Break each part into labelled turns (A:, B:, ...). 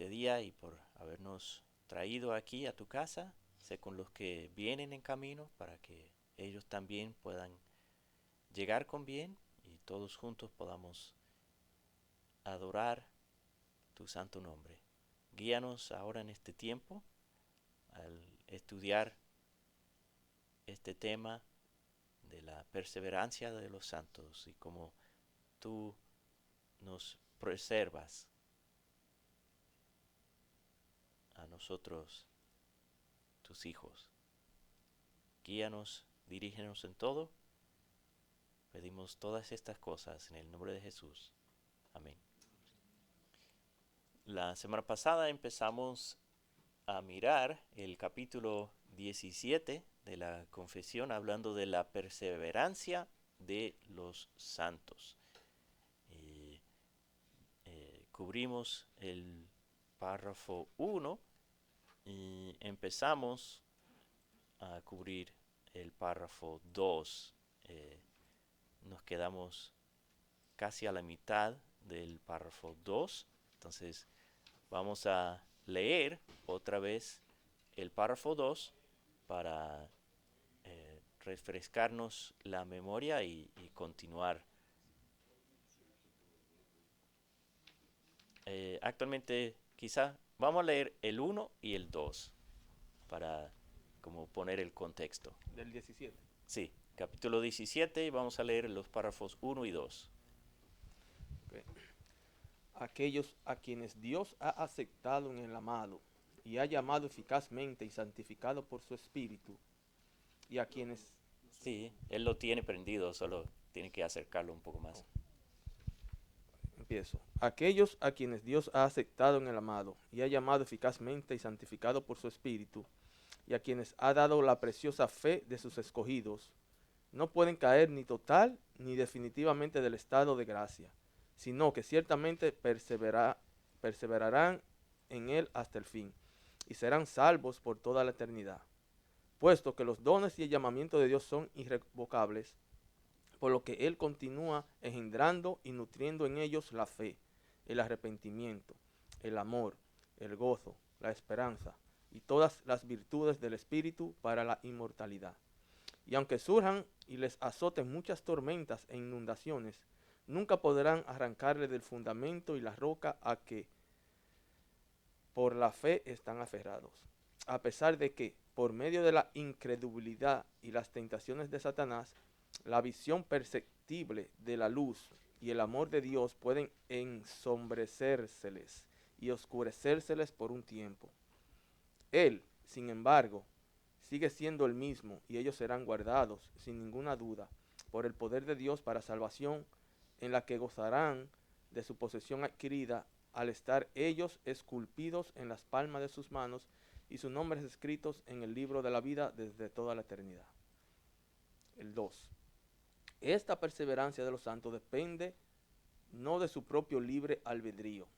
A: este día y por habernos traído aquí a tu casa. Sé con los que vienen en camino para que ellos también puedan llegar con bien y todos juntos podamos adorar tu santo nombre. Guíanos ahora en este tiempo al estudiar este tema de la perseverancia de los santos y cómo tú nos preservas a nosotros, tus hijos. Guíanos, dirígenos en todo. Pedimos todas estas cosas en el nombre de Jesús. Amén. La semana pasada empezamos a mirar el capítulo 17 de la confesión, hablando de la perseverancia de los santos. Y, cubrimos el párrafo 1 y empezamos a cubrir el párrafo 2. Nos quedamos casi a la mitad del párrafo 2. Entonces vamos a leer otra vez el párrafo 2 para refrescarnos la memoria y continuar. Actualmente quizá vamos a leer el 1 y el 2 para como poner el contexto.
B: Del 17.
A: Sí, capítulo 17 y vamos a leer los párrafos 1 y 2.
B: Okay. Aquellos a quienes Dios ha aceptado en el amado y ha llamado eficazmente y santificado por su Espíritu, y a quienes...
A: Sí, él lo tiene prendido, solo tiene que acercarlo un poco más.
B: Empiezo. Aquellos a quienes Dios ha aceptado en el amado y ha llamado eficazmente y santificado por su Espíritu, y a quienes ha dado la preciosa fe de sus escogidos, no pueden caer ni total ni definitivamente del estado de gracia, sino que ciertamente perseverarán en él hasta el fin, y serán salvos por toda la eternidad. Puesto que los dones y el llamamiento de Dios son irrevocables, por lo que Él continúa engendrando y nutriendo en ellos la fe, el arrepentimiento, el amor, el gozo, la esperanza y todas las virtudes del Espíritu para la inmortalidad. Y aunque surjan y les azoten muchas tormentas e inundaciones, nunca podrán arrancarle del fundamento y la roca a que por la fe están aferrados. A pesar de que, por medio de la incredulidad y las tentaciones de Satanás, la visión perceptible de la luz y el amor de Dios pueden ensombrecérseles y oscurecérseles por un tiempo. Él, sin embargo, sigue siendo el mismo y ellos serán guardados, sin ninguna duda, por el poder de Dios para salvación, en la que gozarán de su posesión adquirida al estar ellos esculpidos en las palmas de sus manos y sus nombres escritos en el libro de la vida desde toda la eternidad. El 2. Esta perseverancia de los santos depende no de su propio libre albedrío,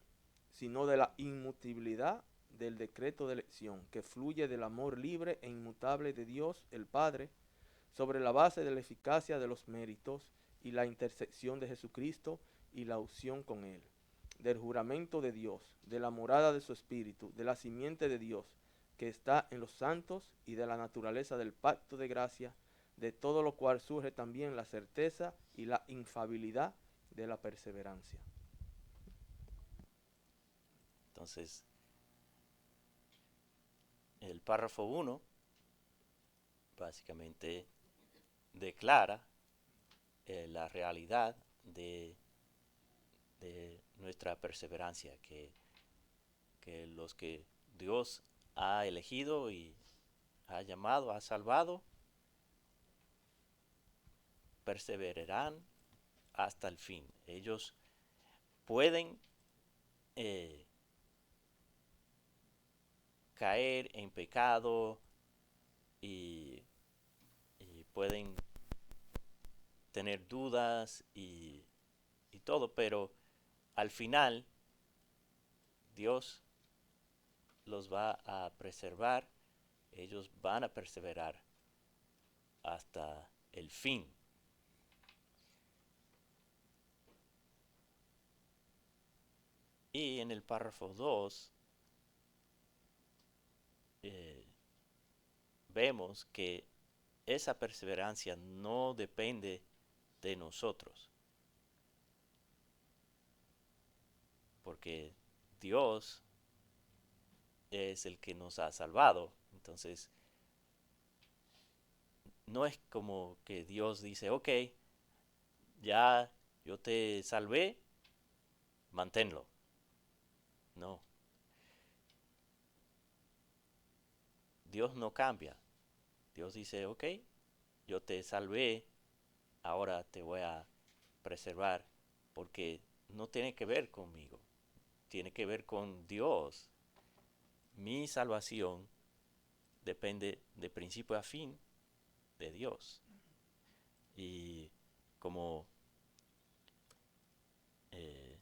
B: sino de la inmutabilidad del decreto de elección que fluye del amor libre e inmutable de Dios el Padre, sobre la base de la eficacia de los méritos y la intersección de Jesucristo y la unción con Él, del juramento de Dios, de la morada de su Espíritu, de la simiente de Dios que está en los santos y de la naturaleza del pacto de gracia, de todo lo cual surge también la certeza y la infalibilidad de la perseverancia.
A: Entonces, el párrafo 1 básicamente declara la realidad de nuestra perseverancia, que los que Dios ha elegido y ha llamado, ha salvado, perseverarán hasta el fin. Ellos pueden caer en pecado y pueden tener dudas y todo, pero al final Dios los va a preservar, ellos van a perseverar hasta el fin. Y en el párrafo 2 eh, vemos que esa perseverancia no depende de nosotros, porque Dios es el que nos ha salvado. Entonces, no es como que Dios dice, ok, ya yo te salvé, manténlo. No, Dios no cambia. Dios dice, ok, yo te salvé, ahora te voy a preservar, porque no tiene que ver conmigo, tiene que ver con Dios. Mi salvación depende de principio a fin de Dios. Y como eh,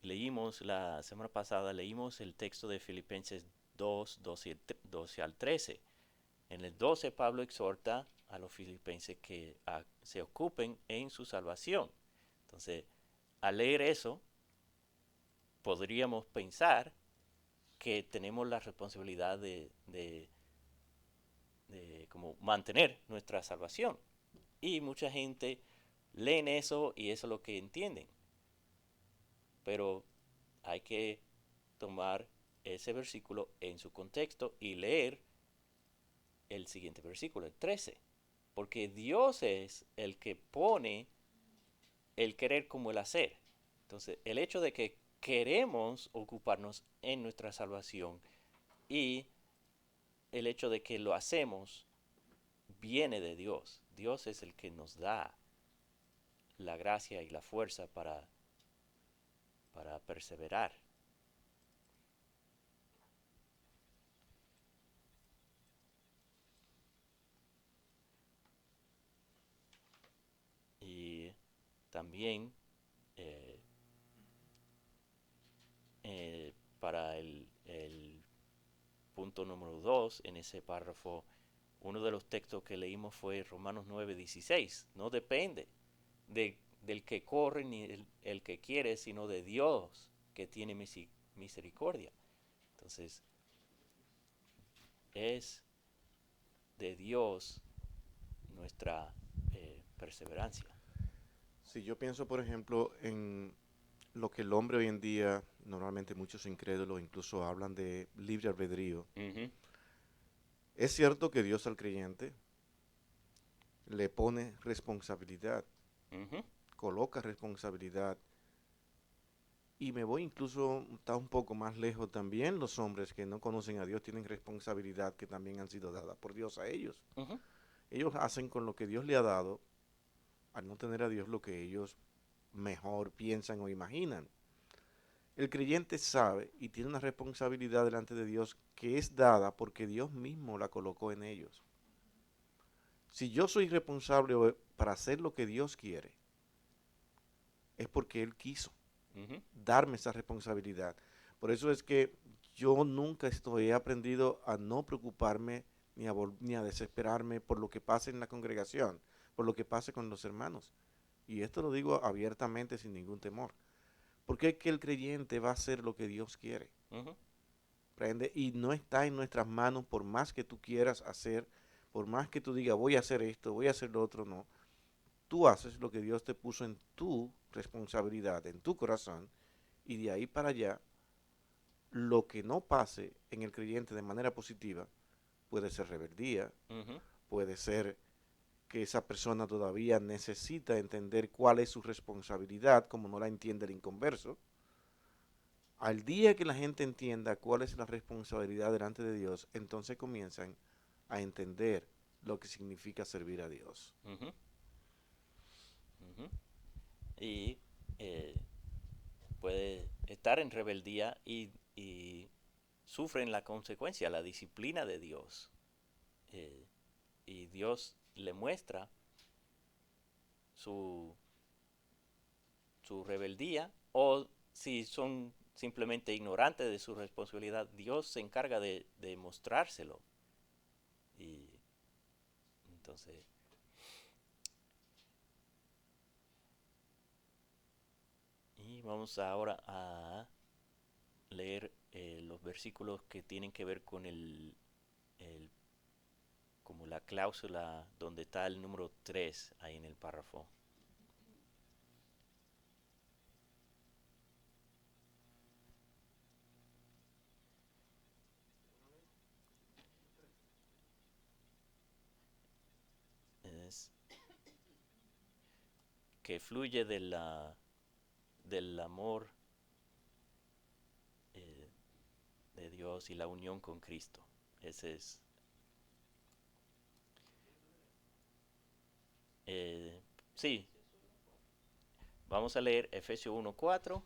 A: leímos la semana pasada, leímos el texto de Filipenses 2, 12 al 13. En el 12 Pablo exhorta a los filipenses que se ocupen en su salvación. Entonces, al leer eso, podríamos pensar que tenemos la responsabilidad de como mantener nuestra salvación. Y mucha gente leen eso y eso es lo que entienden. Pero hay que tomar ese versículo en su contexto y leer el siguiente versículo, el 13. Porque Dios es el que pone el querer como el hacer. Entonces, el hecho de que queremos ocuparnos en nuestra salvación y el hecho de que lo hacemos viene de Dios. Dios es el que nos da la gracia y la fuerza para perseverar. Y también eh, para el punto número 2 en ese párrafo, uno de los textos que leímos fue Romanos 9:16. No depende del que corre ni el que quiere, sino de Dios que tiene misericordia. Entonces, es de Dios nuestra perseverancia.
C: Si yo pienso, por ejemplo, en lo que el hombre hoy en día, normalmente muchos incrédulos incluso hablan de libre albedrío.
A: Ujú,
C: Es cierto que Dios al creyente le pone responsabilidad,
A: ujú,
C: coloca responsabilidad. Y me voy incluso, está un poco más lejos también, los hombres que no conocen a Dios tienen responsabilidad que también han sido dadas por Dios a ellos.
A: ujú,
C: Ellos hacen con lo que Dios le ha dado, al no tener a Dios lo que ellos mejor piensan o imaginan. El creyente sabe y tiene una responsabilidad delante de Dios que es dada porque Dios mismo la colocó en ellos. Si yo soy responsable para hacer lo que Dios quiere, es porque Él quiso
A: ujú,
C: darme esa responsabilidad. Por eso es que yo nunca he aprendido a no preocuparme ni a desesperarme por lo que pase en la congregación, por lo que pase con los hermanos. Y esto lo digo abiertamente sin ningún temor. Porque es que el creyente va a hacer lo que Dios quiere.
A: ujú,
C: ¿Prende? Y no está en nuestras manos por más que tú quieras hacer, por más que tú digas voy a hacer esto, voy a hacer lo otro, no. Tú haces lo que Dios te puso en tu responsabilidad, en tu corazón, y de ahí para allá, lo que no pase en el creyente de manera positiva puede ser rebeldía,
A: ujú,
C: puede ser que esa persona todavía necesita entender cuál es su responsabilidad, como no la entiende el inconverso. Al día que la gente entienda cuál es la responsabilidad delante de Dios, entonces comienzan a entender lo que significa servir a Dios.
A: ujú, ujú. Y eh, puede estar en rebeldía y sufren la consecuencia, la disciplina de Dios. Eh, y Dios le muestra su, su rebeldía o si son simplemente ignorantes de su responsabilidad, Dios se encarga de mostrárselo. Y entonces, y vamos ahora a leer los versículos que tienen que ver con como la cláusula donde está el número 3 ahí en el párrafo. Es que fluye del amor de Dios y la unión con Cristo. Ese es. Sí, vamos a leer Efesios 1:4,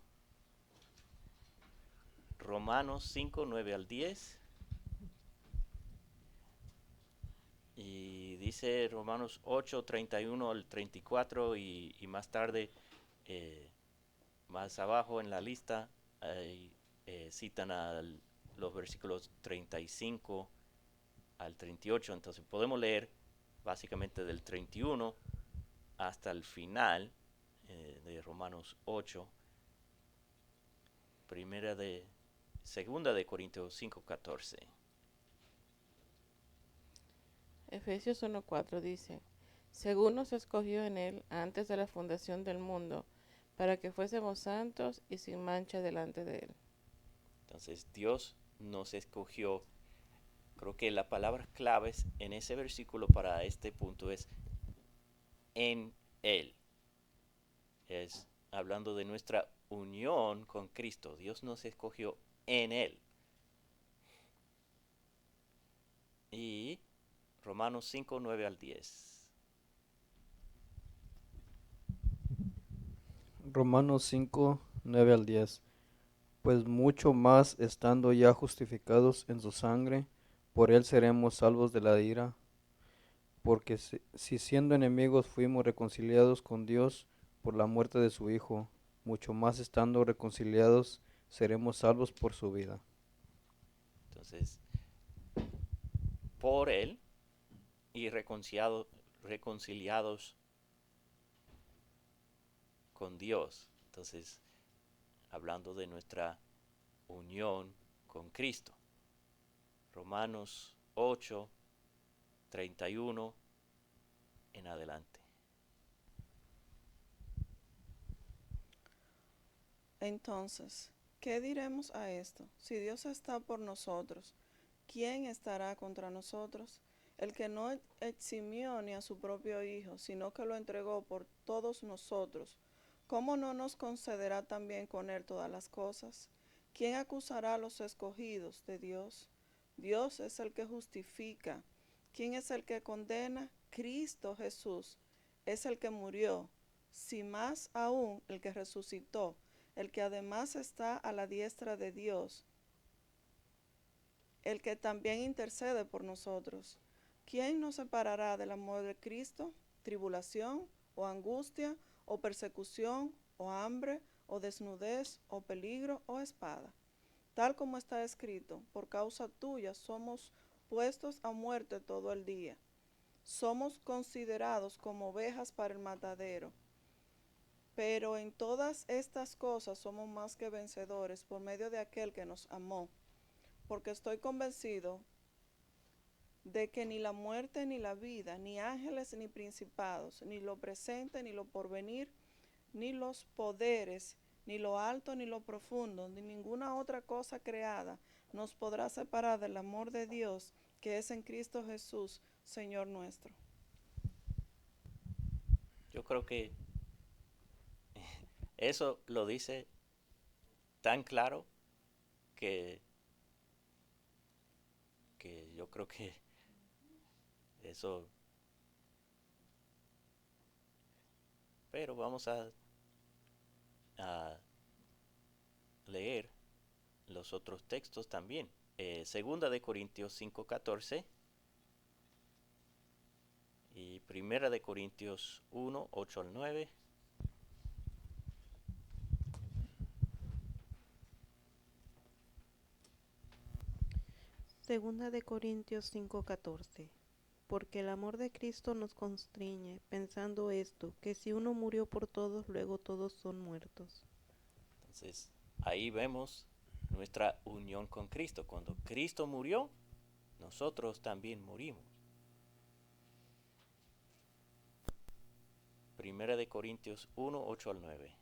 A: Romanos 5:9 al 10. Y dice Romanos 8:31 al 34 y más tarde, más abajo en la lista, citan los versículos 35 al 38. Entonces podemos leer básicamente del 31 hasta el final de Romanos 8, segunda de Corintios 5:14.
D: Efesios 1:4 dice, según nos escogió en él antes de la fundación del mundo, para que fuésemos santos y sin mancha delante de él.
A: Entonces Dios nos escogió. Creo que la palabra claves en ese versículo para este punto es en él. Es hablando de nuestra unión con Cristo. Dios nos escogió en él. Y Romanos 5:9 al 10.
E: Romanos 5, 9 al 10. Pues mucho más estando ya justificados en su sangre, por él seremos salvos de la ira. Porque si siendo enemigos fuimos reconciliados con Dios por la muerte de su Hijo, mucho más estando reconciliados seremos salvos por su vida.
A: Entonces, por él y reconciliados con Dios. Entonces, hablando de nuestra unión con Cristo. Romanos 8:31 en adelante.
F: Entonces, ¿qué diremos a esto? Si Dios está por nosotros, ¿quién estará contra nosotros? El que no eximió ni a su propio Hijo, sino que lo entregó por todos nosotros, ¿cómo no nos concederá también con él todas las cosas? ¿Quién acusará a los escogidos de Dios? Dios es el que justifica. ¿Quién es el que condena? Cristo Jesús es el que murió, si más aún el que resucitó, el que además está a la diestra de Dios, el que también intercede por nosotros. ¿Quién nos separará del amor de Cristo? ¿Tribulación, o angustia, o persecución, o hambre, o desnudez, o peligro, o espada? Tal como está escrito, por causa tuya somos puestos a muerte todo el día. Somos considerados como ovejas para el matadero. Pero en todas estas cosas somos más que vencedores por medio de aquel que nos amó. Porque estoy convencido de que ni la muerte ni la vida, ni ángeles ni principados, ni lo presente ni lo porvenir, ni los poderes, ni lo alto ni lo profundo, ni ninguna otra cosa creada nos podrá separar del amor de Dios que es en Cristo Jesús, Señor nuestro.
A: Yo creo que eso lo dice tan claro que yo creo que eso. Pero vamos a leer los otros textos también. Segunda de Corintios 5:14 y Primera de Corintios 1:8 al 9.
G: Segunda de Corintios 5:14. Porque el amor de Cristo nos constriñe, pensando esto, que si uno murió por todos, luego todos son muertos.
A: Entonces, ahí vemos nuestra unión con Cristo. Cuando Cristo murió, nosotros también morimos. Primera de Corintios 1, 8 al 9.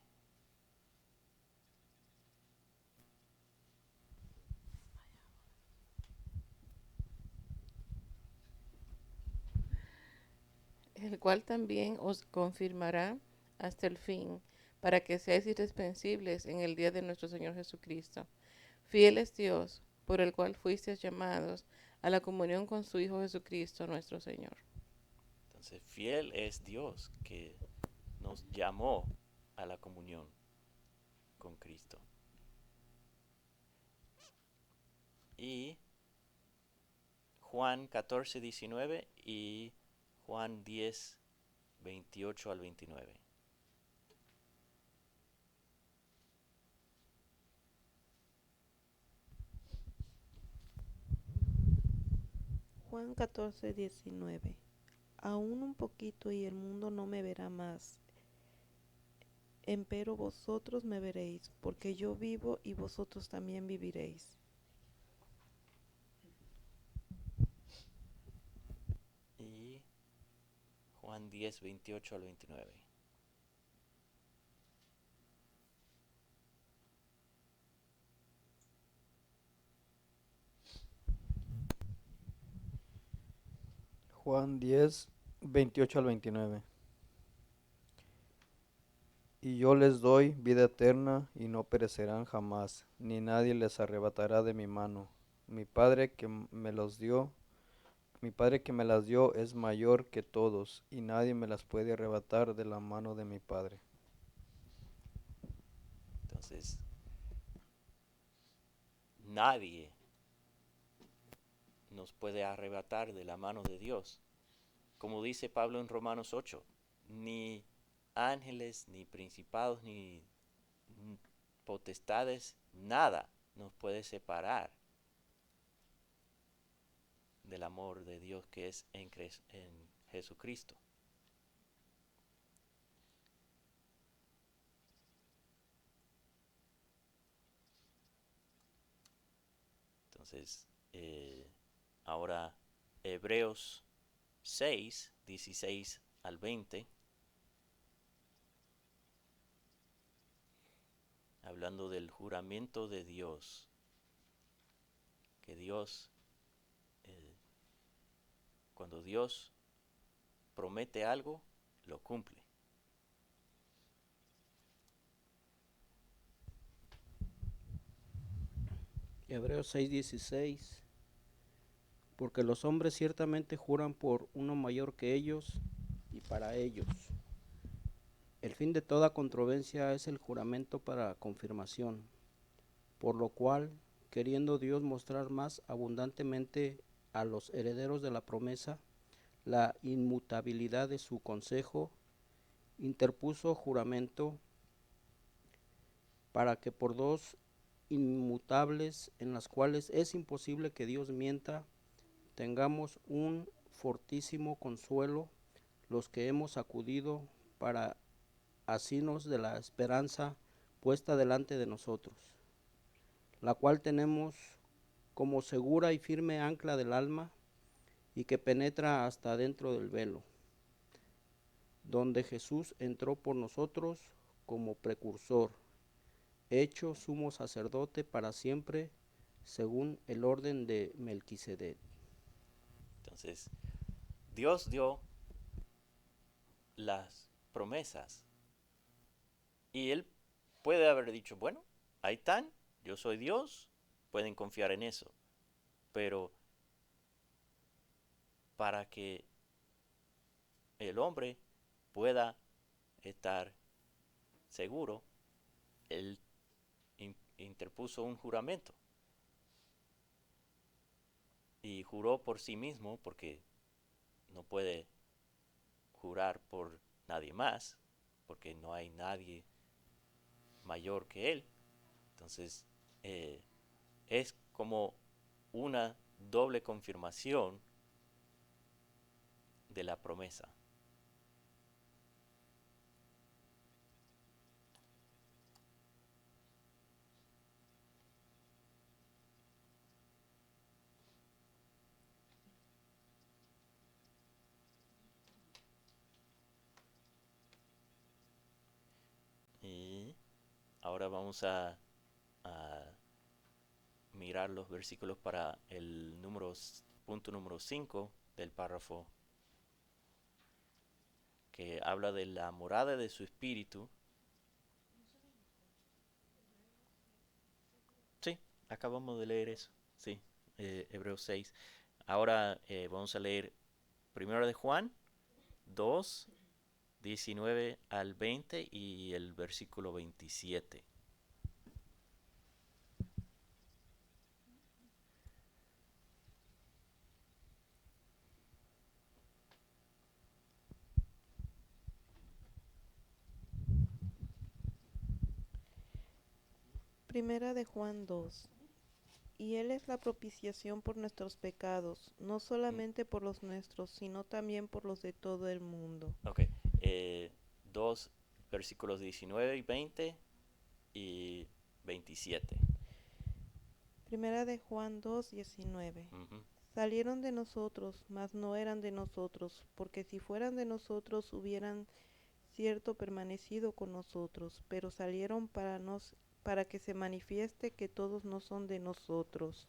D: El cual también os confirmará hasta el fin, para que seáis irreprensibles en el día de nuestro Señor Jesucristo. Fiel es Dios, por el cual fuisteis llamados a la comunión con su Hijo Jesucristo nuestro Señor.
A: Entonces, fiel es Dios que nos llamó a la comunión con Cristo. Y Juan 14, 19 y Juan 10, 28 al 29.
G: Juan 14, 19. Aún un poquito y el mundo no me verá más. Empero vosotros me veréis, porque yo vivo y vosotros también viviréis.
A: Y Juan 10, 28 al 29.
E: Juan 10, 28 al 29. Y yo les doy vida eterna y no perecerán jamás, ni nadie les arrebatará de mi mano. Mi Padre que me los dio, mi Padre que me las dio es mayor que todos, y nadie me las puede arrebatar de la mano de mi Padre.
A: Entonces, nadie nos puede arrebatar de la mano de Dios. Como dice Pablo en Romanos 8, ni ángeles, ni principados, ni potestades, nada nos puede separar del amor de Dios que es en Jesucristo. Entonces, ahora Hebreos 6, 16 al 20, hablando del juramento de Dios, que Dios, cuando Dios promete algo, lo cumple.
H: Hebreos 6:16, porque los hombres ciertamente juran por uno mayor que ellos y para ellos. El fin de toda controversia es el juramento para confirmación, por lo cual, queriendo Dios mostrar más abundantemente a los herederos de la promesa la inmutabilidad de su consejo, interpuso juramento para que por dos inmutables en las cuales es imposible que Dios mienta, tengamos un fortísimo consuelo los que hemos acudido para asirnos de la esperanza puesta delante de nosotros, la cual tenemos como segura y firme ancla del alma y que penetra hasta dentro del velo, donde Jesús entró por nosotros como precursor, hecho sumo sacerdote para siempre, según el orden de Melquisedec.
A: Entonces, Dios dio las promesas y Él puede haber dicho, bueno, ahí están, yo soy Dios, pueden confiar en eso. Pero para que el hombre pueda estar seguro, Él interpuso un juramento. Y juró por sí mismo, porque no puede jurar por nadie más, porque no hay nadie mayor que Él. Entonces, es como una doble confirmación de la promesa. ahora vamos a mirar los versículos para el punto número 5 del párrafo, que habla de la morada de su espíritu. Sí, acabamos de leer eso. Sí, Hebreos 6. Ahora vamos a leer 1 de Juan 2, 19 al 20 y el versículo 27.
G: Primera de Juan 2. Y Él es la propiciación por nuestros pecados, no solamente por los nuestros, sino también por los de todo el mundo.
A: Ok, 2 versículos 19 y 20 y 27.
G: Primera de Juan 2, 19.
A: Ujú.
G: Salieron de nosotros, mas no eran de nosotros, porque si fueran de nosotros hubieran cierto permanecido con nosotros, pero salieron para que se manifieste que todos no son de nosotros.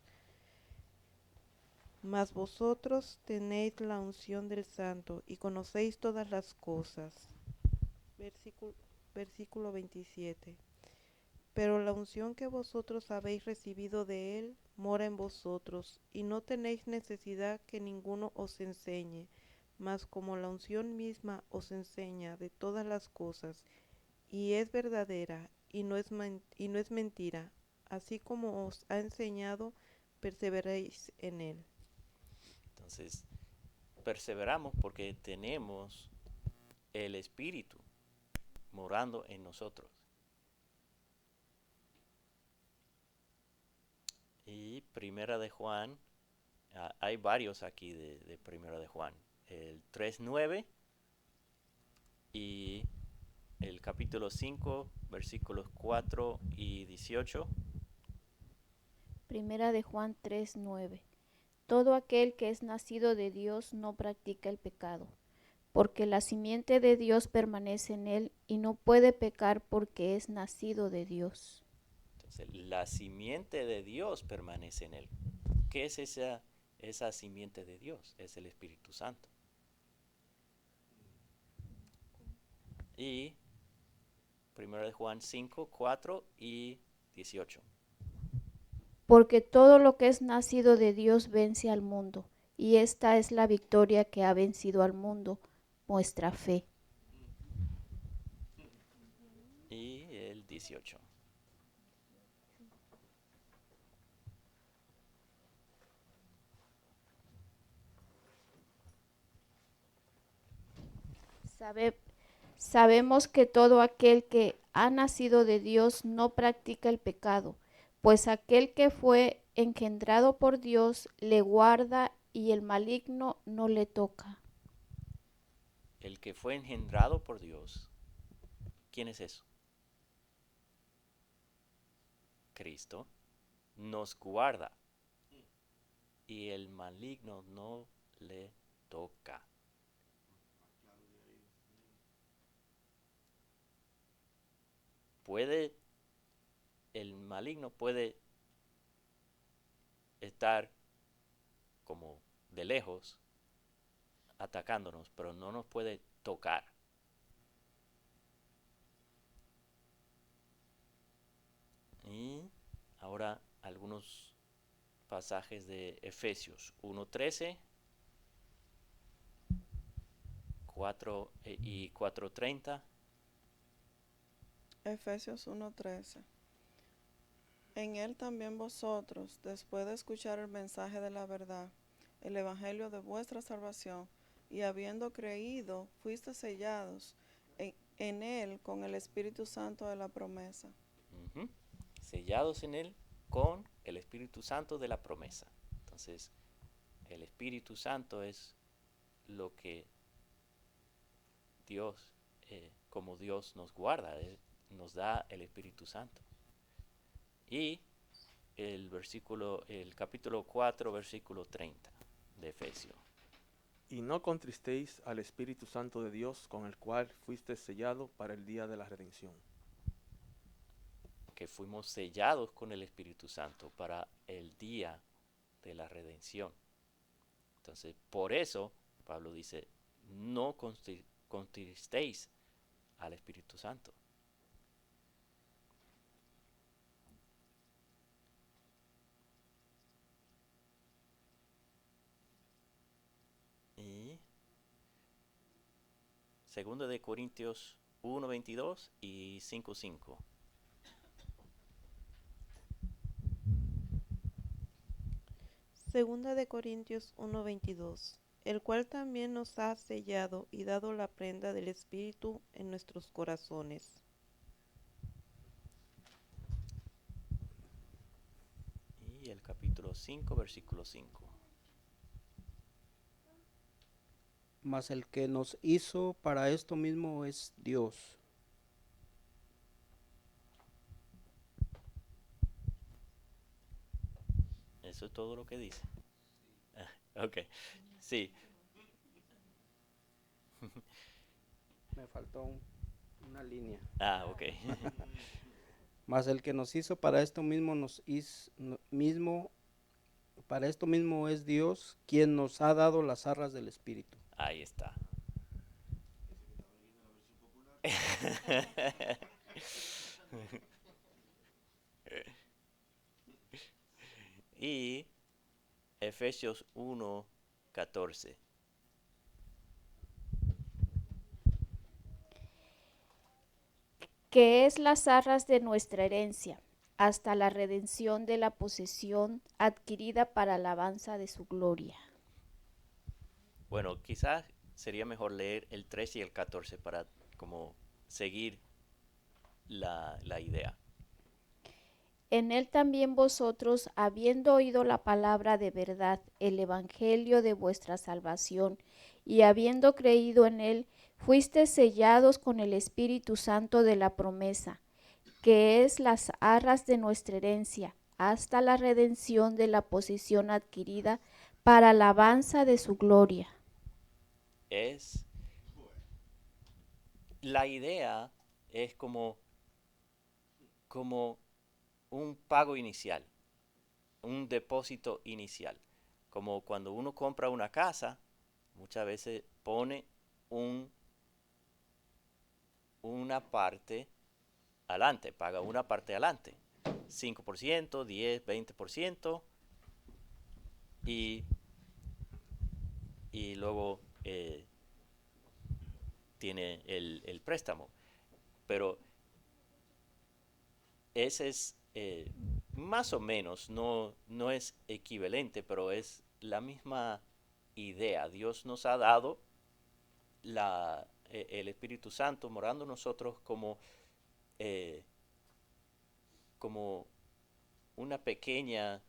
G: Mas vosotros tenéis la unción del Santo y conocéis todas las cosas. Versículo 27. Pero la unción que vosotros habéis recibido de Él mora en vosotros, y no tenéis necesidad que ninguno os enseñe, mas como la unción misma os enseña de todas las cosas, y es verdadera, y no es mentira, así como os ha enseñado, perseveréis en Él.
A: Entonces, perseveramos porque tenemos el Espíritu morando en nosotros. Y Primera de Juan, hay varios aquí de Primera de Juan. El 3:9 y el capítulo 5, versículos 4 y 18.
I: Primera de Juan 3:9. Todo aquel que es nacido de Dios no practica el pecado, porque la simiente de Dios permanece en él y no puede pecar porque es nacido de Dios.
A: Entonces, la simiente de Dios permanece en él. ¿Qué es esa simiente de Dios? Es el Espíritu Santo. Y 1 de Juan 5, 4 y 18.
I: Porque todo lo que es nacido de Dios vence al mundo, y esta es la victoria que ha vencido al mundo, nuestra fe.
A: Y el 18.
I: Sabemos que todo aquel que ha nacido de Dios no practica el pecado, pues aquel que fue engendrado por Dios le guarda y el maligno no le toca.
A: El que fue engendrado por Dios. ¿Quién es eso? Cristo. Nos guarda. Y el maligno no le toca. El maligno puede estar como de lejos atacándonos, pero no nos puede tocar. Y ahora algunos pasajes de Efesios 1:13, 4 y 4:30.
F: Efesios 1:13. En él también vosotros, después de escuchar el mensaje de la verdad, el evangelio de vuestra salvación, y habiendo creído, fuisteis sellados en él con el Espíritu Santo de la promesa.
A: Uh-huh. Sellados en él con el Espíritu Santo de la promesa. Entonces, el Espíritu Santo es lo que Dios, como Dios nos guarda, nos da el Espíritu Santo. Y el capítulo 4, versículo 30 de Efesios.
B: Y no contristéis al Espíritu Santo de Dios, con el cual fuiste sellado para el día de la redención.
A: que fuimos sellados con el Espíritu Santo para el día de la redención. Entonces, por eso, Pablo dice, no contristéis al Espíritu Santo. Y 2 de Corintios 1:22 y 5:5.
G: Segunda de Corintios 1:22, el cual también nos ha sellado y dado la prenda del Espíritu en nuestros corazones.
A: Y el capítulo 5, versículo 5.
H: Mas el que nos hizo para esto mismo es Dios.
A: Eso es todo lo que dice. Ok, sí.
H: Me faltó una línea.
A: Ok.
H: Mas el que nos hizo para esto mismo para esto mismo es Dios, quien nos ha dado las arras del Espíritu.
A: Ahí está. Y Efesios 1:14.
I: Que es las arras de nuestra herencia, hasta la redención de la posesión adquirida para alabanza de su gloria.
A: Bueno, quizás sería mejor leer el 13 y el 14 para como seguir la idea.
I: En él también vosotros, habiendo oído la palabra de verdad, el evangelio de vuestra salvación, y habiendo creído en él, fuisteis sellados con el Espíritu Santo de la promesa, que es las arras de nuestra herencia, hasta la redención de la posesión adquirida para alabanza de su gloria.
A: La idea es como un pago inicial, un depósito inicial. Como cuando uno compra una casa, muchas veces pone una parte adelante, paga una parte adelante, 5%, 10, 20%, y luego tiene el préstamo. Pero ese es más o menos, no es equivalente, pero es la misma idea. Dios nos ha dado el Espíritu Santo morando en nosotros como una pequeña,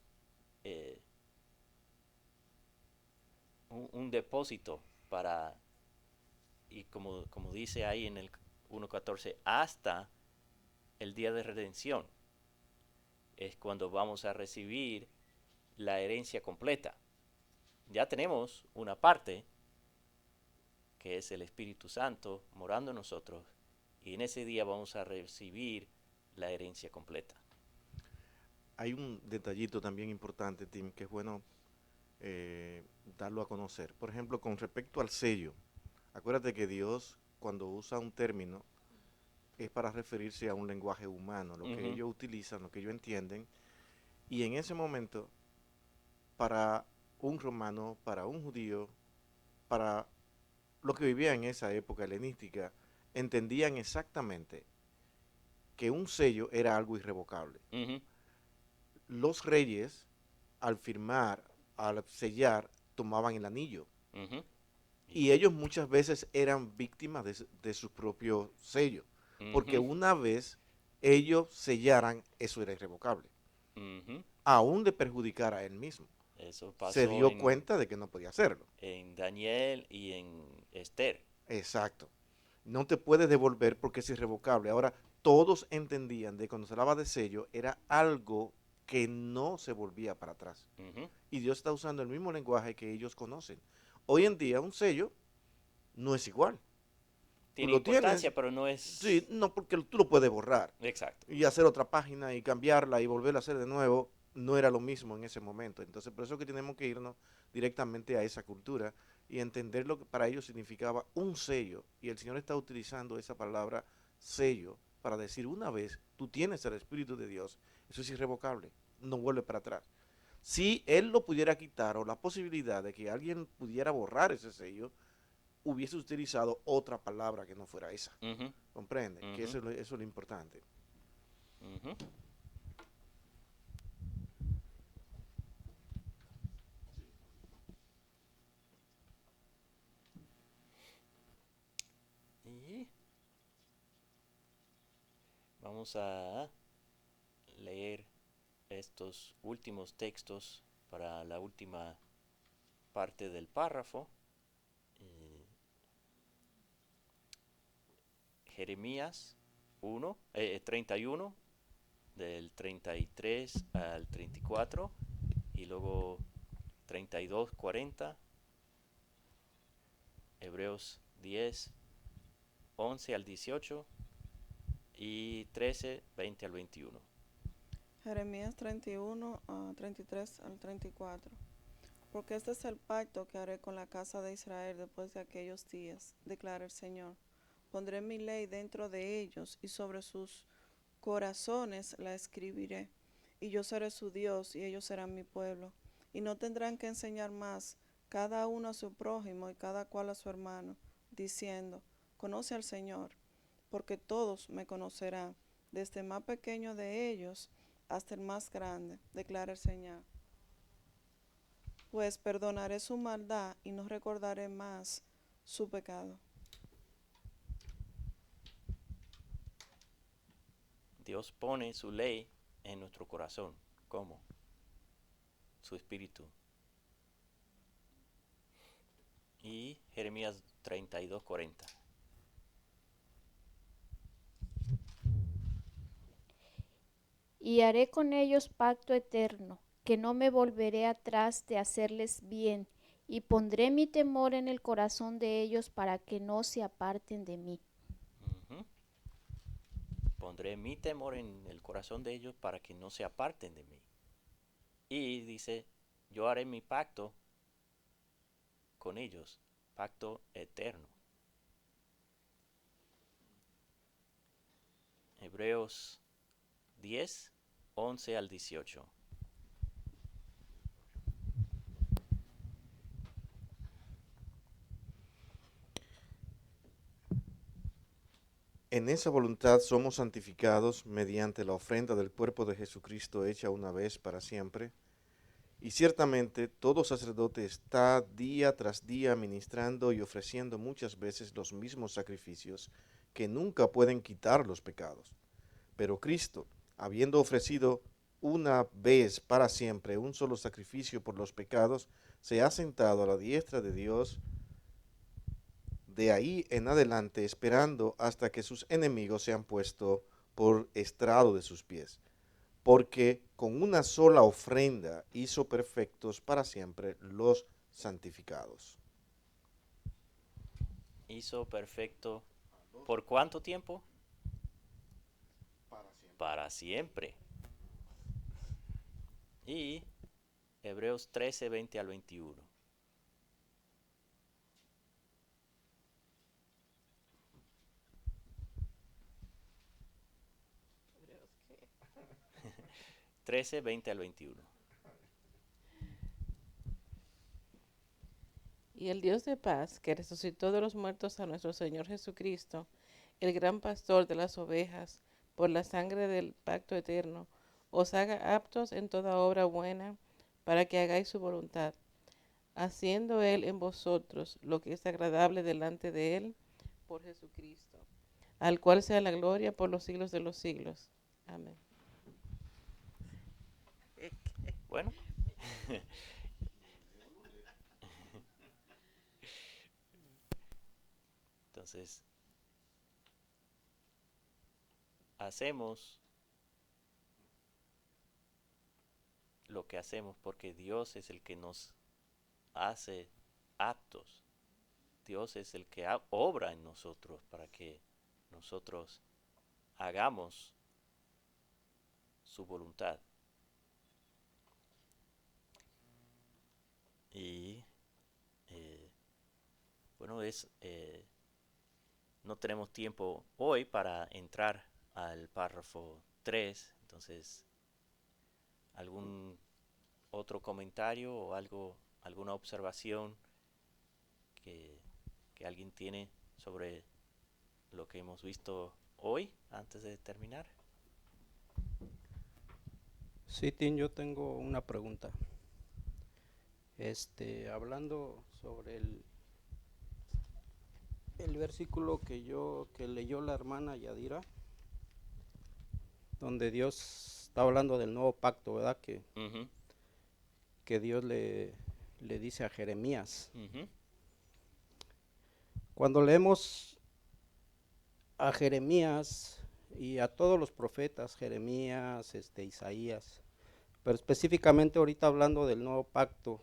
A: un depósito para, y como dice ahí en el 1:14, hasta el día de redención es cuando vamos a recibir la herencia completa. Ya tenemos una parte, que es el Espíritu Santo morando en nosotros, y en ese día vamos a recibir la herencia completa.
C: Hay un detallito también importante, Tim, que es bueno darlo a conocer. Por ejemplo, con respecto al sello, acuérdate que Dios, cuando usa un término, es para referirse a un lenguaje humano, lo que ellos utilizan, lo que ellos entienden, y en ese momento, para un romano, para un judío, para los que vivían en esa época helenística, entendían exactamente que un sello era algo irrevocable. Los reyes, al firmar, al sellar, tomaban el anillo. Y ellos muchas veces eran víctimas de su propio sello. Porque una vez ellos sellaran, eso era irrevocable. Aún de perjudicar a él mismo.
A: Eso pasó
C: se dio cuenta de que no podía hacerlo.
A: En Daniel y en Esther.
C: Exacto. No te puedes devolver porque es irrevocable. Ahora, todos entendían de cuando se hablaba de sello, era algo que no se volvía para atrás. Y Dios está usando el mismo lenguaje que ellos conocen. Hoy en día un sello no es igual.
A: Tiene
C: lo
A: importancia,
C: tienes.
A: pero no es...
C: Sí, no, porque tú lo puedes borrar
A: Exacto.
C: y hacer otra página y cambiarla y volverla a hacer de nuevo. No era lo mismo en ese momento. Entonces, por eso que tenemos que irnos directamente a esa cultura y entender lo que para ellos significaba un sello. Y el Señor está utilizando esa palabra sello para decir, una vez tú tienes el Espíritu de Dios, eso es irrevocable, no vuelve para atrás. Si Él lo pudiera quitar o la posibilidad de que alguien pudiera borrar ese sello, hubiese utilizado otra palabra que no fuera esa.
A: Ujú,
C: ¿Comprende? Que
A: ujú,
C: eso es lo importante.
A: ujú. Y vamos a leer estos últimos textos para la última parte del párrafo. Jeremías 31, del 33 al 34, y luego 32, 40, Hebreos 10, 11 al 18 y 13, 20 al 21.
F: Jeremías 31, 33 al 34. Porque este es el pacto que haré con la casa de Israel después de aquellos días, declara el Señor. Pondré mi ley dentro de ellos y sobre sus corazones la escribiré. Y yo seré su Dios y ellos serán mi pueblo. Y no tendrán que enseñar más cada uno a su prójimo y cada cual a su hermano, diciendo, conoce al Señor, porque todos me conocerán, desde el más pequeño de ellos hasta el más grande, declara el Señor. Pues perdonaré su maldad y no recordaré más su pecado.
A: Dios pone su ley en nuestro corazón. ¿Cómo? Su espíritu. Y Jeremías 32, 40.
I: Y haré con ellos pacto eterno, que no me volveré atrás de hacerles bien, y pondré mi temor en el corazón de ellos para que no se aparten de mí.
A: Ujú. Pondré mi temor en el corazón de ellos para que no se aparten de mí. Y dice, yo haré mi pacto con ellos, pacto eterno. Hebreos 10, 11 al 18.
C: En esa voluntad somos santificados mediante la ofrenda del cuerpo de Jesucristo hecha una vez para siempre. Y ciertamente todo sacerdote está día tras día ministrando y ofreciendo muchas veces los mismos sacrificios que nunca pueden quitar los pecados. Pero Cristo, habiendo ofrecido una vez para siempre un solo sacrificio por los pecados, se ha sentado a la diestra de Dios de ahí en adelante, esperando hasta que sus enemigos sean puestos por estrado de sus pies. Porque con una sola ofrenda hizo perfectos para siempre los santificados.
A: Hizo perfecto. ¿Por cuánto tiempo? Para siempre. Y Hebreos 13, 20 al 21.
D: ¿Qué?
A: 13, 20 al 21.
D: Y el Dios de paz, que resucitó de los muertos a nuestro Señor Jesucristo, el gran pastor de las ovejas, por la sangre del pacto eterno, os haga aptos en toda obra buena, para que hagáis su voluntad, haciendo Él en vosotros lo que es agradable delante de Él, por Jesucristo, al cual sea la gloria por los siglos de los siglos. Amén.
A: Bueno. Entonces, hacemos lo que hacemos porque Dios es el que nos hace aptos Dios es el que obra en nosotros para que nosotros hagamos su voluntad. Y bueno, no tenemos tiempo hoy para entrar al párrafo 3, entonces, ¿algún otro comentario o alguna observación que alguien tiene sobre lo que hemos visto hoy antes de terminar?
H: Sí, Tim, yo tengo una pregunta. Hablando sobre el versículo que leyó la hermana Yadira, donde Dios está hablando del nuevo pacto, ¿verdad?
A: Ujú,
H: Que Dios le dice a Jeremías.
A: ujú,
H: Cuando leemos a Jeremías y a todos los profetas, Jeremías, Isaías, pero específicamente ahorita hablando del nuevo pacto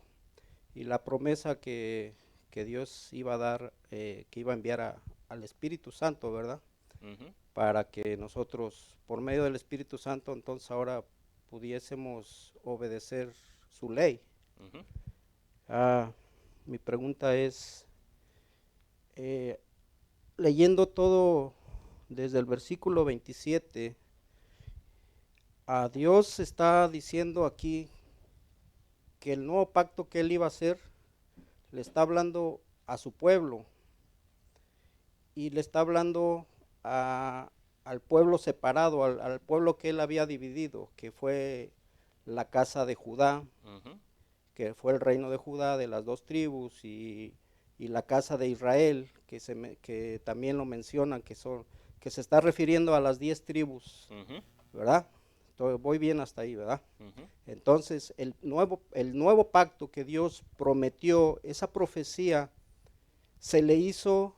H: y la promesa que Dios iba a dar, que iba a enviar al Espíritu Santo, ¿verdad?
A: ujú,
H: Para que nosotros, por medio del Espíritu Santo, entonces ahora pudiésemos obedecer su ley.
A: ujú.
H: Mi pregunta es, leyendo todo desde el versículo 27, a Dios está diciendo aquí que el nuevo pacto que él iba a hacer le está hablando a su pueblo y le está hablando al pueblo separado, al pueblo que él había dividido, que fue la casa de Judá,
A: Ujú,
H: que fue el reino de Judá de las 2 tribus, y la casa de Israel, que también lo mencionan, que se está refiriendo a las 10 tribus,
A: ujú,
H: ¿verdad? Voy bien hasta ahí, ¿verdad?
A: ujú,
H: Entonces, el nuevo pacto que Dios prometió, esa profecía se le hizo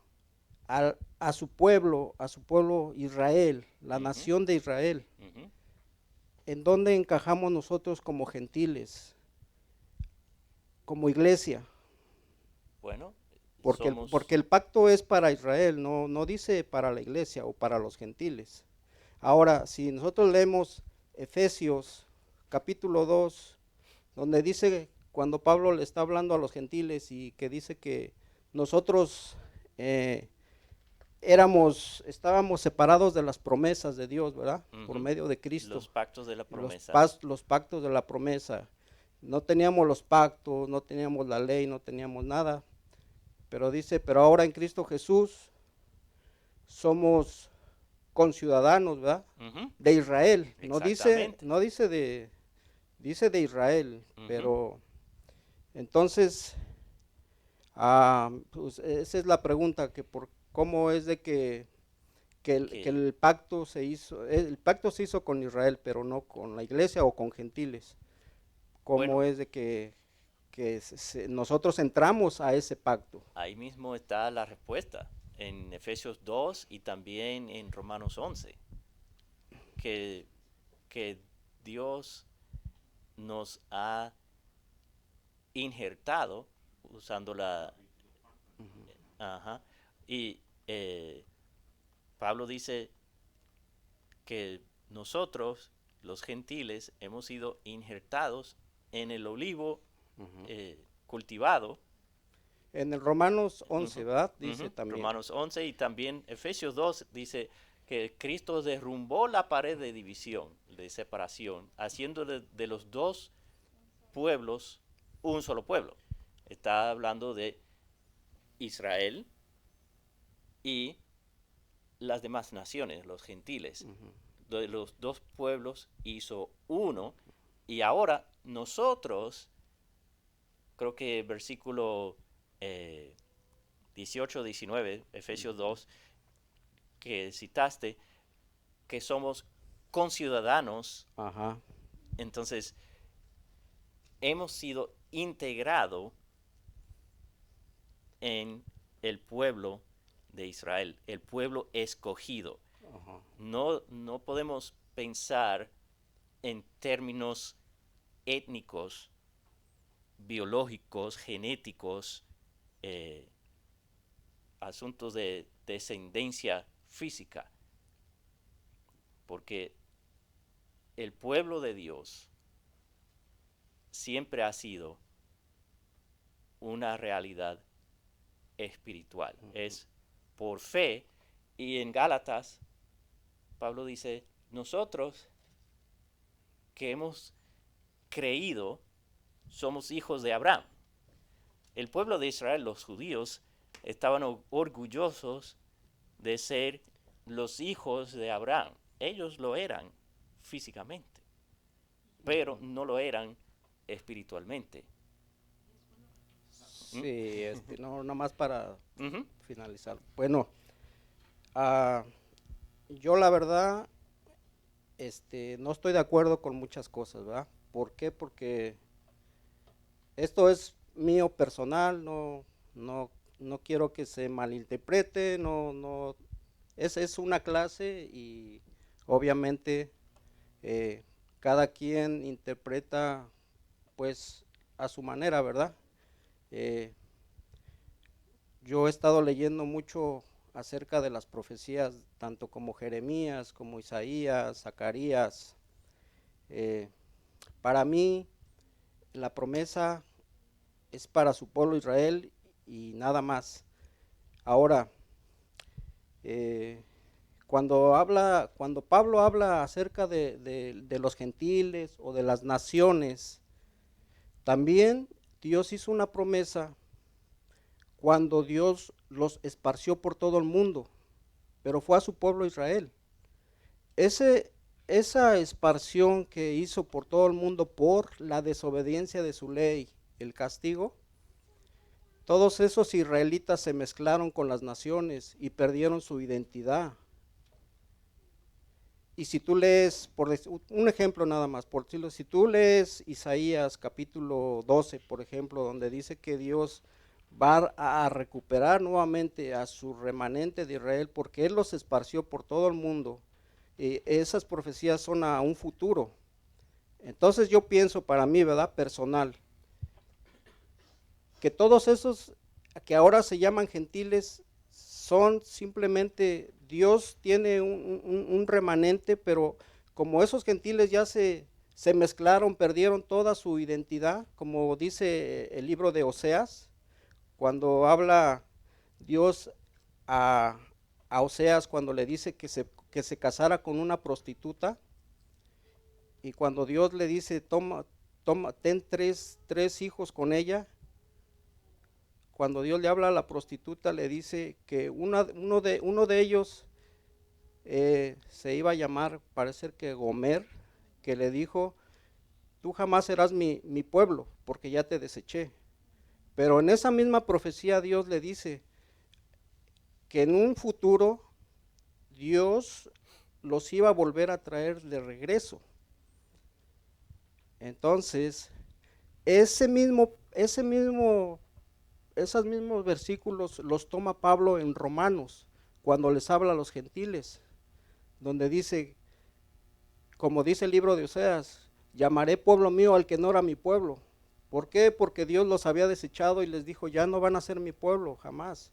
H: a su pueblo Israel, la
A: ujú,
H: nación de Israel.
A: ujú.
H: ¿En dónde encajamos nosotros como gentiles, como iglesia?
A: Bueno,
H: Porque el pacto es para Israel, no dice para la iglesia o para los gentiles. Ahora, si nosotros leemos Efesios capítulo 2, donde dice, cuando Pablo le está hablando a los gentiles y que dice que nosotros estábamos separados de las promesas de Dios, ¿verdad? Por
A: ujú,
H: medio de Cristo.
A: los pactos de la
H: Los,
A: promesa.
H: los pactos de la promesa. No teníamos los pactos, no teníamos la ley, no teníamos nada. Pero dice, pero ahora en Cristo Jesús somos conciudadanos, ¿verdad?
A: Ujú,
H: De Israel.
A: exactamente.
H: Dice de Israel,
A: Ujú,
H: pero entonces, pues esa es la pregunta, que por cómo es de que
A: que-
H: el pacto se hizo con Israel, pero no con la iglesia o con gentiles. ¿Cómo
A: bueno,
H: es de que nosotros entramos a ese pacto?
A: ahí mismo está la respuesta en Efesios 2 y también en Romanos 11, que, que Dios nos ha injertado usando Ajá, y Pablo dice que nosotros, los gentiles, hemos sido injertados en el olivo cultivado.
H: En el Romanos 11,
A: Ujú,
H: ¿verdad? Dice
A: ujú,
H: también.
A: Romanos 11 y también Efesios 2 dice que Cristo derrumbó la pared de división, de separación, haciendo de los dos pueblos un solo pueblo. Está hablando de Israel y las demás naciones, los gentiles. De los dos pueblos hizo uno y ahora nosotros, creo que versículo 18, 19, Efesios 2, que citaste, que somos conciudadanos,
H: Ajá.
A: entonces hemos sido integrados en el pueblo de Israel, el pueblo escogido.
H: Ajá.
A: No podemos pensar en términos étnicos, biológicos, genéticos, asuntos de descendencia física, porque el pueblo de Dios siempre ha sido una realidad espiritual. Es por fe, y en Gálatas Pablo dice, nosotros que hemos creído somos hijos de Abraham. El pueblo de Israel, los judíos, estaban orgullosos de ser los hijos de Abraham. Ellos lo eran físicamente, pero no lo eran espiritualmente.
H: Sí, no, nomás para
A: Ujú.
H: finalizar. Bueno, yo la verdad, no estoy de acuerdo con muchas cosas, ¿verdad? ¿Por qué? Porque esto es mío personal, no quiero que se malinterprete, es una clase y obviamente cada quien interpreta pues a su manera, ¿verdad? Yo he estado leyendo mucho acerca de las profecías, tanto como Jeremías, como Isaías, Zacarías. Para mí, la promesa es para su pueblo Israel y nada más. Ahora, cuando Pablo habla acerca de los gentiles o de las naciones, también Dios hizo una promesa cuando Dios los esparció por todo el mundo, pero fue a su pueblo Israel. Esa esparción que hizo por todo el mundo por la desobediencia de su ley, el castigo, todos esos israelitas se mezclaron con las naciones y perdieron su identidad. Y si tú lees, un ejemplo nada más, por decirlo, si tú lees Isaías capítulo 12, por ejemplo, donde dice que Dios va a recuperar nuevamente a su remanente de Israel porque Él los esparció por todo el mundo, esas profecías son a un futuro. Entonces yo pienso para mí, ¿verdad? Personal, que todos esos que ahora se llaman gentiles son simplemente, Dios tiene un remanente, pero como esos gentiles ya se mezclaron, perdieron toda su identidad, como dice el libro de Oseas, cuando habla Dios a Oseas, cuando le dice que se casara con una prostituta, y cuando Dios le dice, ten tres hijos con ella, cuando Dios le habla a la prostituta, le dice que uno de ellos se iba a llamar, parece que Gomer, que le dijo, tú jamás serás mi pueblo, porque ya te deseché. Pero en esa misma profecía Dios le dice que en un futuro Dios los iba a volver a traer de regreso. Entonces, esos mismos versículos los toma Pablo en Romanos, cuando les habla a los gentiles, donde dice, como dice el libro de Oseas, llamaré pueblo mío al que no era mi pueblo. ¿Por qué? Porque Dios los había desechado y les dijo, ya no van a ser mi pueblo, jamás.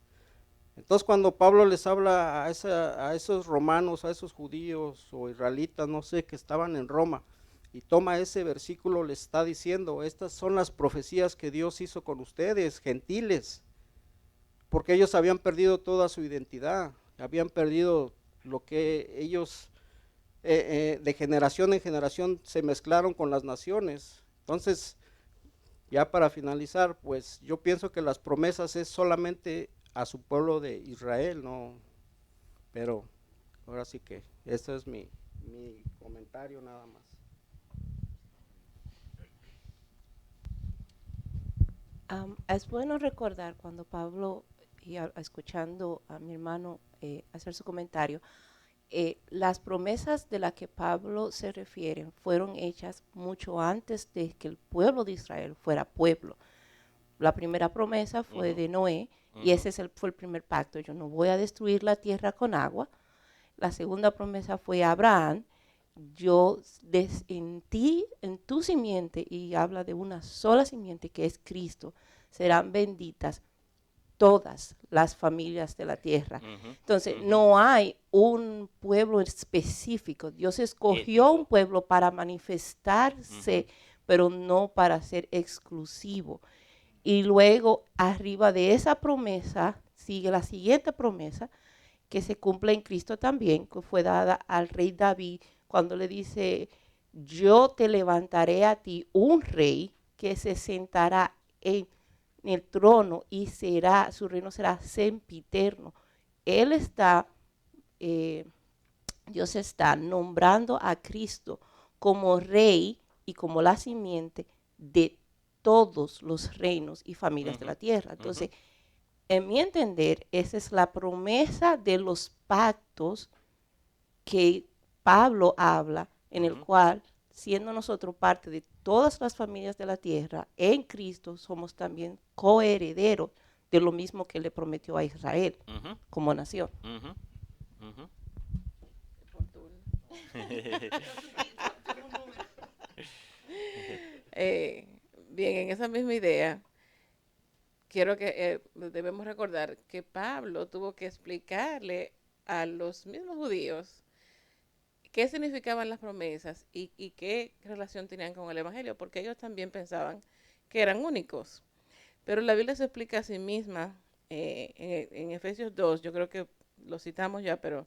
H: Entonces cuando Pablo les habla a esos romanos, a esos judíos o israelitas, no sé, que estaban en Roma, y toma ese versículo, les está diciendo, estas son las profecías que Dios hizo con ustedes, gentiles, porque ellos habían perdido toda su identidad, habían perdido lo que ellos de generación en generación se mezclaron con las naciones. Entonces, ya para finalizar, pues yo pienso que las promesas es solamente a su pueblo de Israel, no, pero ahora sí que este es mi comentario nada más.
G: Es bueno recordar cuando Pablo, y escuchando a mi hermano hacer su comentario, las promesas de las que Pablo se refiere fueron hechas mucho antes de que el pueblo de Israel fuera pueblo. La primera promesa fue de Noé, y ese fue el primer pacto. Yo no voy a destruir la tierra con agua. La segunda promesa fue a Abraham. En tu simiente, y habla de una sola simiente que es Cristo, serán benditas
J: todas las familias de la tierra.
A: Ujú,
J: Entonces,
A: ujú.
J: no hay un pueblo específico. Dios escogió
A: Étnico.
J: un pueblo para manifestarse, pero no para ser exclusivo. Y luego, arriba de esa promesa, sigue la siguiente promesa, que se cumple en Cristo también, que fue dada al rey David, cuando le dice, yo te levantaré a ti un rey que se sentará en el trono y su reino será sempiterno. Él está, Dios está nombrando a Cristo como rey y como la simiente de todos los reinos y familias de la tierra. Entonces, en mi entender, esa es la promesa de los pactos que Pablo habla, en el cual, siendo nosotros parte de todas las familias de la tierra, en Cristo somos también coherederos de lo mismo que le prometió a Israel
A: Ujú,
J: como nación.
A: ujú, ujú.
D: Bien, en esa misma idea, quiero que debemos recordar que Pablo tuvo que explicarle a los mismos judíos qué significaban las promesas y qué relación tenían con el Evangelio, porque ellos también pensaban que eran únicos. Pero la Biblia se explica a sí misma en Efesios 2, yo creo que lo citamos ya, pero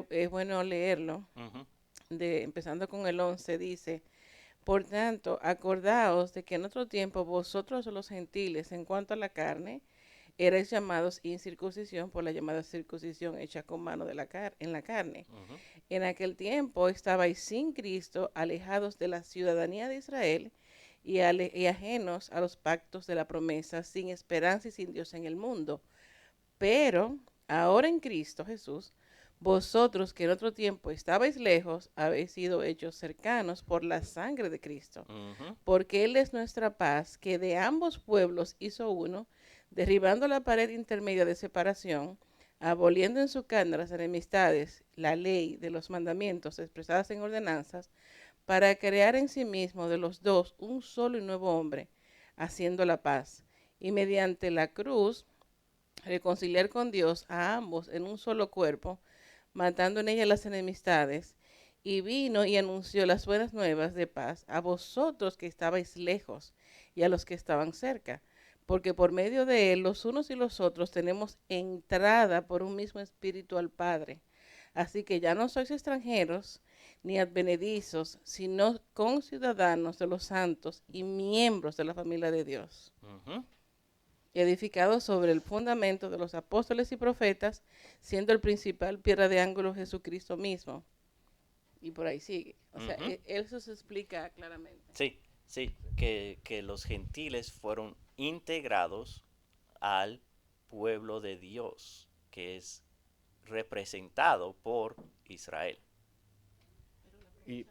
D: es bueno leerlo.
A: Ujú.
D: Empezando con el 11, dice, por tanto, acordaos de que en otro tiempo vosotros los gentiles, en cuanto a la carne, erais llamados incircuncisión por la llamada circuncisión hecha con mano en la carne.
A: Ujú.
D: En aquel tiempo estabais sin Cristo, alejados de la ciudadanía de Israel y ajenos a los pactos de la promesa, sin esperanza y sin Dios en el mundo. Pero ahora en Cristo Jesús, vosotros que en otro tiempo estabais lejos, habéis sido hechos cercanos por la sangre de Cristo.
A: Ujú.
D: Porque Él es nuestra paz, que de ambos pueblos hizo uno, derribando la pared intermedia de separación, aboliendo en su carne las enemistades, la ley de los mandamientos expresadas en ordenanzas, para crear en sí mismo de los dos un solo y nuevo hombre, haciendo la paz, y mediante la cruz reconciliar con Dios a ambos en un solo cuerpo, matando en ella las enemistades, y vino y anunció las buenas nuevas de paz a vosotros que estabais lejos y a los que estaban cerca, porque por medio de él los unos y los otros tenemos entrada por un mismo espíritu al Padre. Así que ya no sois extranjeros ni advenedizos, sino conciudadanos de los santos y miembros de la familia de Dios,
A: Ujú.
D: edificados sobre el fundamento de los apóstoles y profetas, siendo el principal piedra de ángulo Jesucristo mismo. Y por ahí sigue. O sea,
A: Ujú.
D: eso se explica claramente.
A: Sí, sí, que los gentiles fueron integrados al pueblo de Dios, que es representado por Israel.
C: Y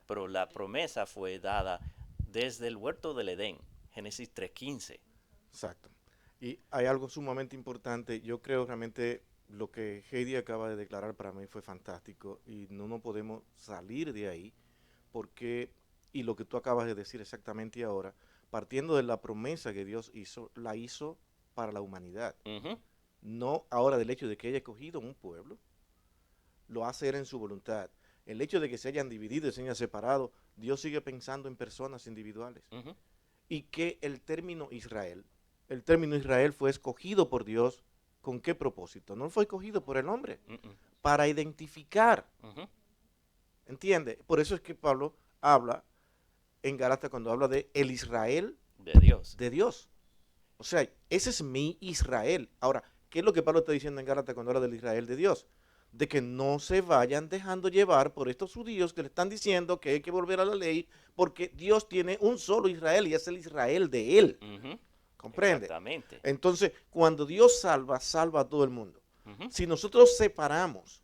A: Pero la promesa fue dada desde el huerto del Edén, Génesis 3:15.
C: exacto. Y hay algo sumamente importante. Yo creo realmente lo que Heidi acaba de declarar para mí fue fantástico y no nos podemos salir de ahí porque, y lo que tú acabas de decir exactamente ahora, partiendo de la promesa que Dios hizo, la hizo para la humanidad.
A: Ujú.
C: No ahora del hecho de que haya escogido un pueblo, lo hace él en su voluntad. El hecho de que se hayan dividido y se hayan separado, Dios sigue pensando en personas individuales.
A: Ujú.
C: Y que el término Israel fue escogido por Dios, ¿con qué propósito? No fue escogido por el hombre,
A: Mm-mm.
C: para identificar,
A: Ujú.
C: ¿entiende? Por eso es que Pablo habla en Gálatas cuando habla de el Israel
A: De Dios.
C: de Dios. O sea, ese es mi Israel. Ahora, ¿qué es lo que Pablo está diciendo en Gálatas cuando habla del Israel de Dios? De que no se vayan dejando llevar por estos judíos que le están diciendo que hay que volver a la ley, porque Dios tiene un solo Israel y es el Israel de él.
A: Ujú.
C: ¿Comprende?
A: Exactamente.
C: Entonces, cuando Dios salva, salva a todo el mundo.
A: Ujú.
C: Si nosotros separamos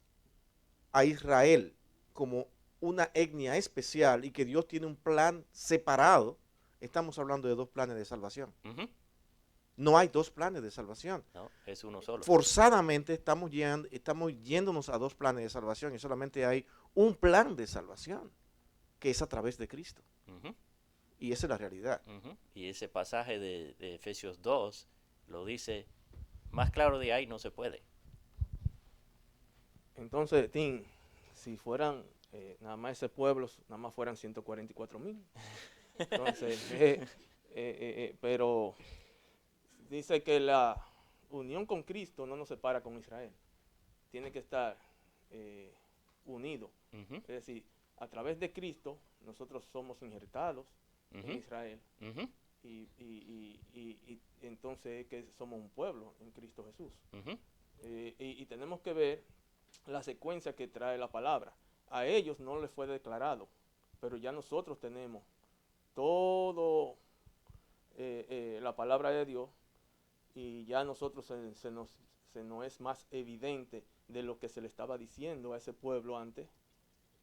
C: a Israel como una etnia especial y que Dios tiene un plan separado, estamos hablando de dos planes de salvación.
A: Ujú.
C: No hay dos planes de salvación.
A: No, es uno solo.
C: Forzadamente estamos yéndonos a dos planes de salvación y solamente hay un plan de salvación, que es a través de Cristo.
A: Ujú.
C: Y esa es la realidad.
A: Ujú. Y ese pasaje de Efesios 2 lo dice Más claro de ahí no se puede.
B: Entonces, Tim, si fueran nada más ese pueblo, nada más fueran 144,000. Entonces, pero dice que la unión con Cristo no nos separa con Israel. Tiene que estar unido.
A: Ujú,
B: Es decir, a través de Cristo nosotros somos injertados en
A: ujú,
B: Israel
A: ujú,
B: y entonces es que somos un pueblo en Cristo Jesús.
A: ujú,
B: Y tenemos que ver la secuencia que trae la palabra. A ellos no les fue declarado, pero ya nosotros tenemos todo la palabra de Dios y ya nosotros se nos es más evidente de lo que se le estaba diciendo a ese pueblo antes.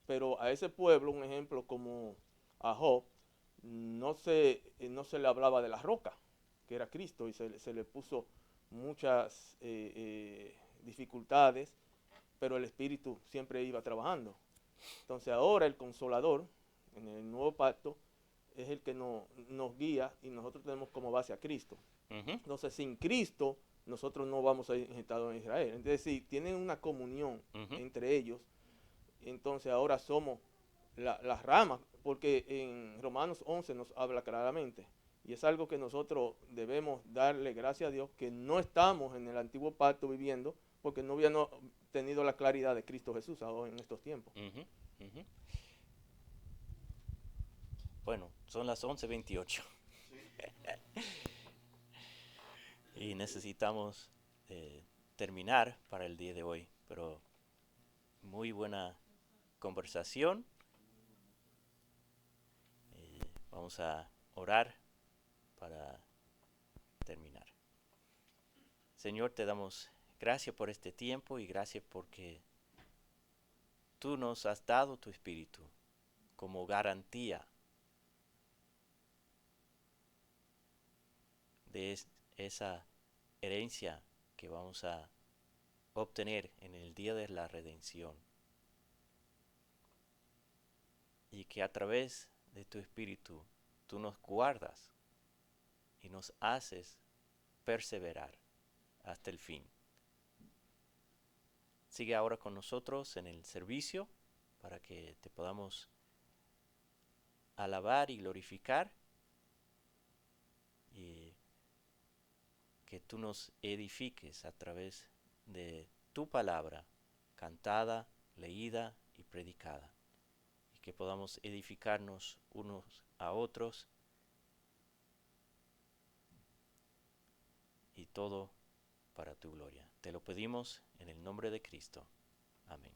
B: Pero a ese pueblo, un ejemplo como a Job, no se le hablaba de la roca, que era Cristo, y se le puso muchas dificultades, pero el Espíritu siempre iba trabajando. Entonces ahora el Consolador, en el nuevo pacto, es el que nos guía y nosotros tenemos como base a Cristo.
A: ujú.
B: Entonces sin Cristo nosotros no vamos a ir injertados en Israel. Es decir, tienen una comunión
A: Ujú.
B: entre ellos. Entonces ahora somos las ramas, porque en Romanos 11 nos habla claramente. Y es algo que nosotros debemos darle gracias a Dios, que no estamos en el antiguo pacto viviendo, porque no habíamos tenido la claridad de Cristo Jesús ahora en estos tiempos.
A: Ujú, ujú. Bueno, son las 11:28 y necesitamos terminar para el día de hoy, pero muy buena conversación. Vamos a orar para terminar. Señor, te damos gracias por este tiempo y gracias porque tú nos has dado tu espíritu como garantía de esa herencia que vamos a obtener en el día de la redención. Y que a través de tu espíritu tú nos guardas y nos haces perseverar hasta el fin. Sigue ahora con nosotros en el servicio para que te podamos alabar y glorificar y que tú nos edifiques a través de tu palabra cantada, leída y predicada, y que podamos edificarnos unos a otros y todo para tu gloria. Te lo pedimos en el nombre de Cristo. Amén.